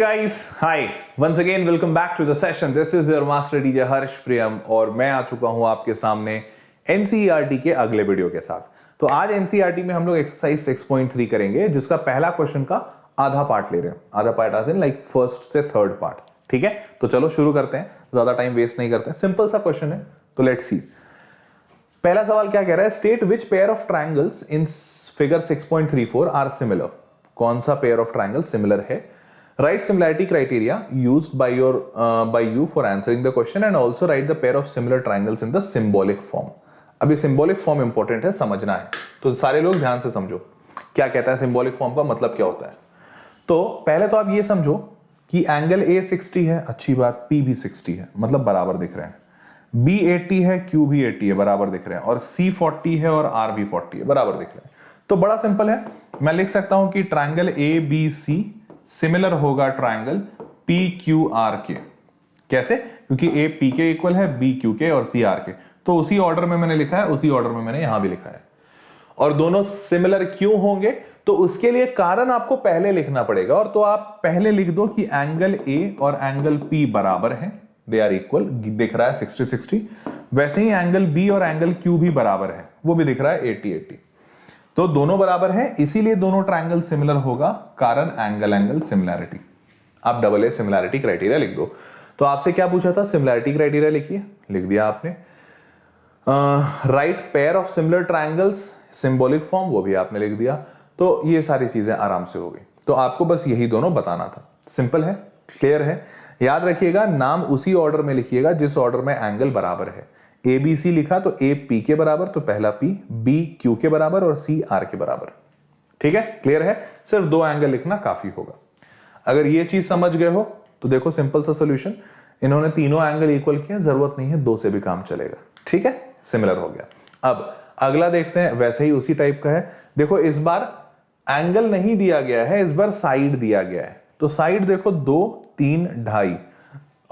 guys, hi. Once again, welcome back to the session. This is your master DJ हर्ष प्रियम और मैं आ चुका हूं आपके सामने NCERT के अगले वीडियो के साथ। तो आज NCERT में हम लोग एक्सरसाइज 6.3 करेंगे, जिसका पहला क्वेश्चन का आधा पार्ट ले रहे हैं। आधा पार्ट आज इन लाइक फर्स्ट से थर्ड पार्ट। ठीक है, तो चलो शुरू करते हैं, ज्यादा टाइम वेस्ट नहीं करते हैं। सिंपल सा क्वेश्चन है, तो लेट्स सी। पहला सवाल क्या कह रहा है? State which pair of triangles in figure 6.34 are similar. कौन सा पेयर ऑफ ट्रायंगल सिमिलर है? Write similarity criteria used by you for answering the question and also write the pair of similar triangles in the symbolic form. अब ये symbolic form important है, समझना है, तो सारे लोग ध्यान से समझो क्या कहता है symbolic form का मतलब क्या होता है। तो पहले तो आप ये समझो कि एंगल A 60 है, अच्छी बात, P भी 60 है, मतलब बराबर दिख रहे हैं। B 80 है, Q भी 80 है, बराबर दिख रहे हैं, और C 40 है और R भी 40 है, बराबर दिख रहे हैं। तो बड़ा सिंपल है, मैं लिख सकता हूं कि ट्राइंगल ABC सिमिलर होगा ट्राइंगल PQR के। कैसे? क्योंकि A P के इक्वल है, B Q के और C R के। तो उसी ऑर्डर में मैंने लिखा है, उसी ऑर्डर में मैंने यहां भी लिखा है। और दोनों सिमिलर क्यों होंगे? तो उसके लिए कारण आपको पहले लिखना पड़ेगा, और तो आप पहले लिख दो कि एंगल A और एंगल P बराबर है, दे आर इक्वल, दिख रहा है 60-60। वैसे ही एंगल B और एंगल Q भी बराबर है, वो भी दिख रहा है 80-80। तो दोनों बराबर हैं, इसीलिए दोनों ट्रायंगल सिमिलर होगा, कारण एंगल सिमिलैरिटी। आप डबल ए सिमिलैरिटी क्राइटेरिया लिख दो। तो आपसे क्या पूछा था? सिमिलैरिटी क्राइटेरिया लिखिए, लिख दिया आपने। Right pair of similar triangles symbolic form, वो भी आपने लिख दिया। तो ये सारी चीजें आराम से हो गई। तो आपको बस यही दोनों बताना था। सिंपल है, क्लियर है। याद रखिएगा, नाम उसी ऑर्डर में लिखिएगा जिस ऑर्डर में एंगल बराबर है। ABC लिखा तो A P के बराबर, तो पहला P, B Q के बराबर और C R के बराबर। ठीक है, क्लियर है। सिर्फ दो एंगल लिखना काफी होगा। अगर ये चीज समझ गए हो तो देखो सिंपल सा सॉल्यूशन। इन्होंने तीनों एंगल इक्वल किए, जरूरत नहीं है, दो से भी काम चलेगा। ठीक है, सिमिलर हो गया। अब अगला देखते हैं, वैसे ही उसी टाइप का है। देखो इस बार एंगल नहीं दिया गया है, इस बार साइड दिया गया है। तो साइड देखो 2, 3, 2.5,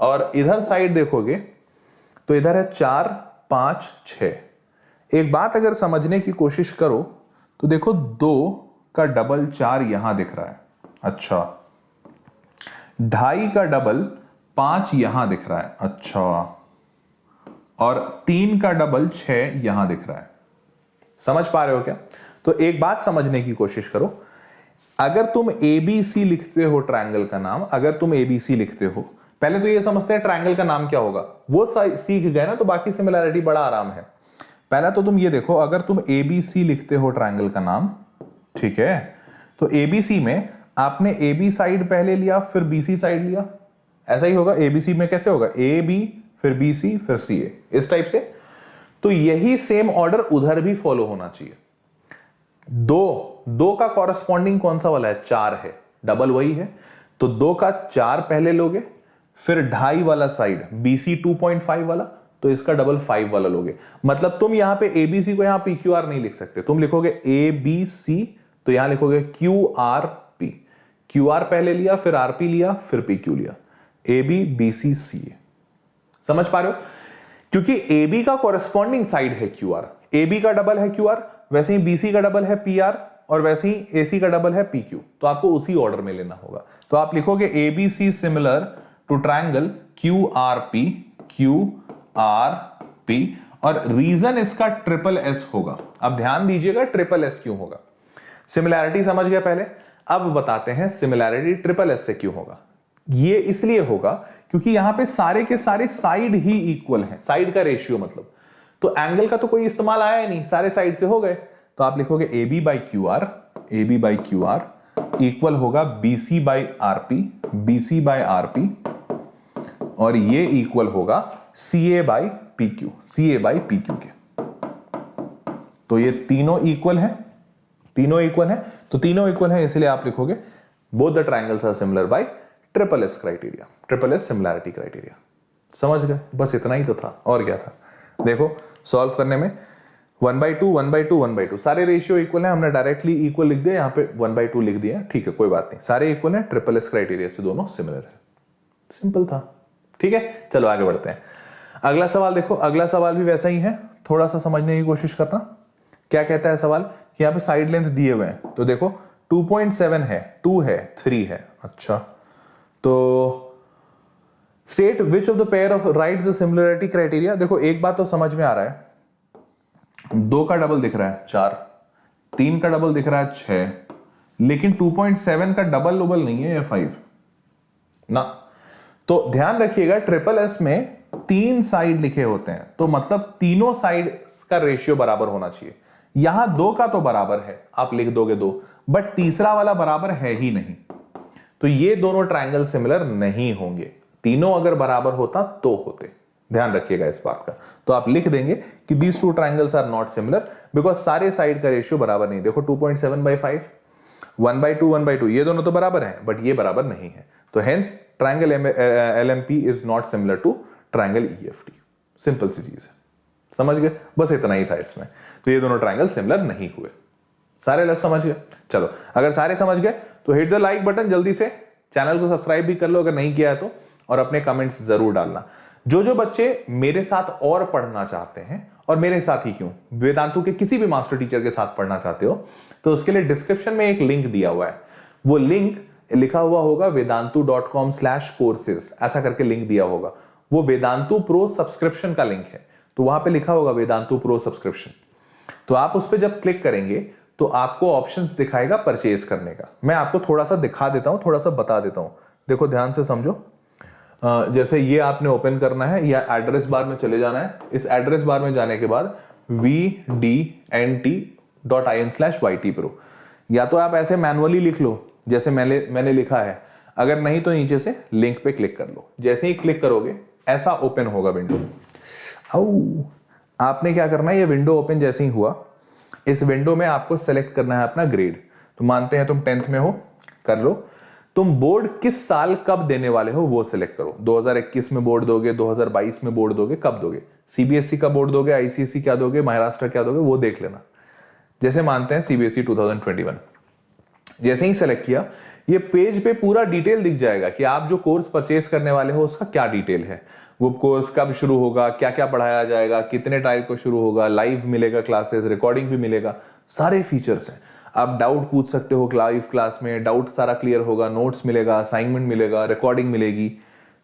और इधर साइड देखोगे तो इधर है 4, 5, 6। एक बात अगर समझने की कोशिश करो तो देखो 2 का डबल 4 यहां दिख रहा है, अच्छा। 2.5 का डबल 5 यहां दिख रहा है, अच्छा। और 3 का डबल 6 यहां दिख रहा है। समझ पा रहे हो क्या? तो एक बात समझने की कोशिश करो। अगर तुम ABC लिखते हो ट्रायंगल का नाम, अगर तुम ABC लिखते हो, पहले तो ये समझते हैं ट्रायंगल का नाम क्या होगा, वो सीख गए ना, तो बाकी सिमिलैरिटी बड़ा आराम है। पहला तो तुम ये देखो, अगर तुम ABC लिखते हो ट्रायंगल का नाम, ठीक है, तो ABC में आपने AB साइड पहले लिया, फिर BC साइड लिया, ऐसा ही होगा। ABC में कैसे होगा? AB फिर BC फिर CA, इस टाइप से। तो यही सेम ऑर्डर उधर भी फॉलो होना चाहिए। दो का कॉरेस्पॉन्डिंग कौन सा वाला है? 4 है, डबल वही है। तो 2 का 4 पहले लोगे, फिर 2.5 वाला साइड BC 2.5 वाला, तो इसका डबल 5 वाला लोगे। मतलब तुम यहां पे ABC को यहां PQR नहीं लिख सकते, तुम लिखोगे ABC, तो यहां लिखोगे QRP। QR पहले लिया, फिर RP लिया, फिर PQ लिया, AB BC CA। समझ पा रहे हो? क्योंकि AB का कॉरेस्पॉन्डिंग साइड है QR, AB का डबल है QR, वैसे ही BC का डबल है PR, और वैसे ही AC का डबल है PQ। तो आपको उसी ऑर्डर में लेना होगा। तो आप लिखोगे ABC similar to triangle QRP, QRP, और रीजन इसका SSS होगा। अब ध्यान दीजिएगा, SSS क्यों होगा? सिमिलैरिटी समझ गया पहले, अब बताते हैं सिमिलैरिटी SSS से क्यों होगा। ये इसलिए होगा क्योंकि यहां पे सारे के सारे साइड ही इक्वल हैं, साइड का रेशियो मतलब। तो एंगल का तो कोई इस्तेमाल आया ही नहीं, सारे साइड से हो गए। तो आप लिखोगे AB by QR इक्वल होगा BC by RP, BC by RP, और ये इक्वल होगा CA by PQ, CA by PQ के। तो ये तीनों इक्वल है, तीनों इक्वल है, तो तीनों इक्वल है, इसलिए आप लिखोगे both the triangles are similar by SSS criteria, SSS similarity criteria. समझ गए? बस इतना ही तो था, और क्या था? देखो सॉल्व करने में 1/2, 1/2, 1/2 सारे रेशियो इक्वल है, हमने डायरेक्टली इक्वल लिख दिया, यहां पे 1/2 लिख दिया, ठीक है, कोई बात नहीं, सारे इक्वल है, SSS क्राइटेरिया से दोनों सिमिलर है। सिंपल था। ठीक है, चलो आगे बढ़ते हैं। अगला सवाल देखो, अगला सवाल भी वैसा ही है, थोड़ा सा समझने की कोशिश करना। क्या कहता है सवाल कि यहां पे साइड लेंथ दिए हुए हैं, तो देखो 2.7 है, 2 है, 3 है, अच्छा तो state which of the pair of right the similarity criteria. देखो एक बात तो समझ में आ रहा है, 2 का डबल दिख रहा है 4, 3 का डबल दिख रहा है 6, लेकिन 2.7 का डबल डबल नहीं है, या 5 ना। तो ध्यान रखिएगा ट्रिपल एस में 3 साइड लिखे होते हैं, तो मतलब तीनों साइड का रेशियो बराबर होना चाहिए। यहां 2 का तो बराबर है, आप लिख दोगे 2, बट तीसरा वाला बराबर है ही नहीं, तो ये दोनों ट्रायंगल सिमिलर नहीं होंगे। तीनों अगर बराबर होता तो होते, ध्यान रखिएगा इस बात का। तो आप लिख देंगे कि these two triangles are not similar because सारे साइड का रेशियो बराबर नहीं। देखो 2.7/5, 1/2, 1/2, ये दोनों तो बराबर हैं, बट ये बराबर नहीं है। तो hence triangle LMP is not similar to triangle EFT। Simple सी चीज है, समझ गए? बस इतना ही था इसमें। तो ये दोनों ट्रायंगल सिमिलर नहीं हुए। सारे लोग समझ गए? चलो, अगर सारे समझ गए तो हिट द लाइक बटन, जल्दी से चैनल को सब्सक्राइब भी कर लो अगर नहीं किया है तो, और अपने कमेंट्स जरूर डालना। जो बच्चे मेरे साथ और पढ़ना चाहते हैं, और मेरे साथ ही क्यों, वेदांतु के किसी भी मास्टर टीचर के साथ पढ़ना चाहते हो, तो उसके लिए डिस्क्रिप्शन में एक लिंक दिया हुआ है। वो लिंक लिखा हुआ होगा vedantu.com/courses, ऐसा करके लिंक दिया होगा। वो वेदांतु प्रो सब्सक्रिप्शन का लिंक है, तो वहां पे लिखा होगा वेदांतु प्रो सब्सक्रिप्शन। तो आप उस पर जब क्लिक करेंगे तो आपको ऑप्शंस दिखाएगा परचेज करने का। मैं आपको थोड़ा सा दिखा देता हूं, थोड़ा सा बता देता हूं। देखो ध्यान से समझो। जैसे ये आपने ओपन करना है, या एड्रेस बार में चले जाना है। इस एड्रेस बार में जाने के बाद vdnt.in/ytpro, या तो आप ऐसे मैनुअली लिख लो जैसे मैंने लिखा है, अगर नहीं तो नीचे से लिंक पे क्लिक कर लो। जैसे ही क्लिक करोगे ऐसा ओपन होगा विंडो। आपने क्या करना है, ये विंडो ओपन जैसे ही हुआ, इस विंडो में आपको सेलेक्ट करना है अपना ग्रेड। तो मानते हैं तुम 10th में हो, कर लो। तुम बोर्ड किस साल कब देने वाले हो वो सिलेक्ट करो। 2021 में बोर्ड दोगे, 2022 में बोर्ड दोगे, कब दोगे? CBSE का बोर्ड दोगे, ICSE क्या दोगे, महाराष्ट्र क्या दोगे, वो देख लेना। जैसे मानते हैं CBSE 2021। जैसे ही सेलेक्ट किया, ये पेज पे पूरा डिटेल दिख जाएगा कि आप जो कोर्स परचेस करने वाले हो उसका क्या डिटेल है, वो कोर्स कब शुरू होगा, क्या क्या पढ़ाया जाएगा, कितने तारीख को शुरू होगा, लाइव मिलेगा क्लासेस, रिकॉर्डिंग भी मिलेगा, सारे फीचर्स हैं। आप डाउट पूछ सकते हो लाइव क्लास में, डाउट सारा क्लियर होगा, नोट्स मिलेगा, असाइनमेंट मिलेगा, रिकॉर्डिंग मिलेगी,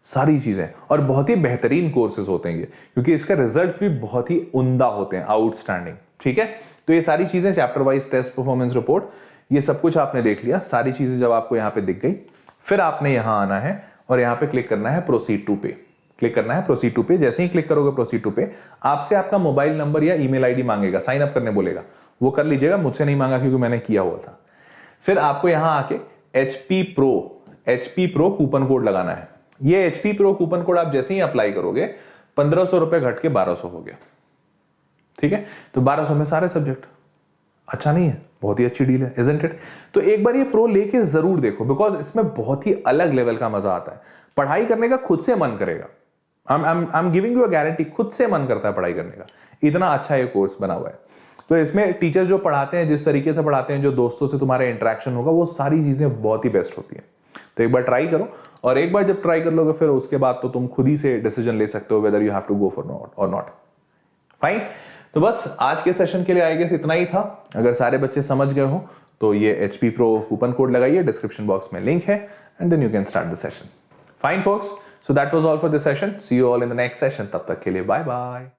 सारी चीजें। और बहुत ही बेहतरीन कोर्सेज होते हैं ये, क्योंकि इसका रिजल्ट्स भी बहुत ही उम्दा होते हैं, आउटस्टैंडिंग। ठीक है, तो ये सारी चीजें, chapter wise test performance report, ये सब कुछ आपने देख लिया। सारी चीजें जब आपको यहाँ पे दिख गई, फिर आपने यहाँ आना है और यहाँ पे क्लिक करना है प्रोसीड टू पे। क्लिक करना है प्रोसीड टू पे। जैसे ही क्लिक करोगे प्रोसीड टू पे, आपसे आपका मोबाइल नंबर या ईमेल आईडी मांगेगा, साइन अप करने बोलेगा, वो कर लीजिएगा। मुझसे नहीं मांगा क्योंकि मैंने किया हुआ था। फिर आपको यहां आके HP Pro कूपन कोड लगाना है। ये HP Pro कूपन कोड आप जैसे ही अप्लाई करोगे, 1500 रुपए घट के 1200 हो गया। ठीक है, तो 1200 में सारे सब्जेक्ट। अच्छा नहीं है? बहुत ही अच्छी डील है, इजंट इट? तो एक बार ये प्रो लेके जरूर देखो, बिकॉज इसमें बहुत ही अलग लेवल का मजा आता है। पढ़ाई करने का खुद से मन करेगा। I am giving you a guarantee, खुद से मन करता है पढ़ाई करने का। इतना अच्छा ये कोर्स बना हुआ है। तो इसमें टीचर जो पढ़ाते हैं, जिस तरीके से पढ़ाते हैं, जो दोस्तों से तुम्हारे इंटरेक्शन होगा, वो सारी चीजें बहुत ही बेस्ट होती हैं। तो एक बार ट्राई करो, और एक बार जब ट्राई कर लोगे, फिर उसके बाद तो तुम खुद ही से डिसीजन ले सकते हो whether you have to go for और नॉट। फाइन। तो बस आज के सेशन के लिए आई गेस इतना ही था। अगर सारे बच्चे समझ गए हो तो ये HP Pro कूपन कोड लगाइए, डिस्क्रिप्शन बॉक्स में लिंक है, and then you can start the session. Fine folks, so that was all for this session. See you all in the next session. तब तक के लिए बाय बाय।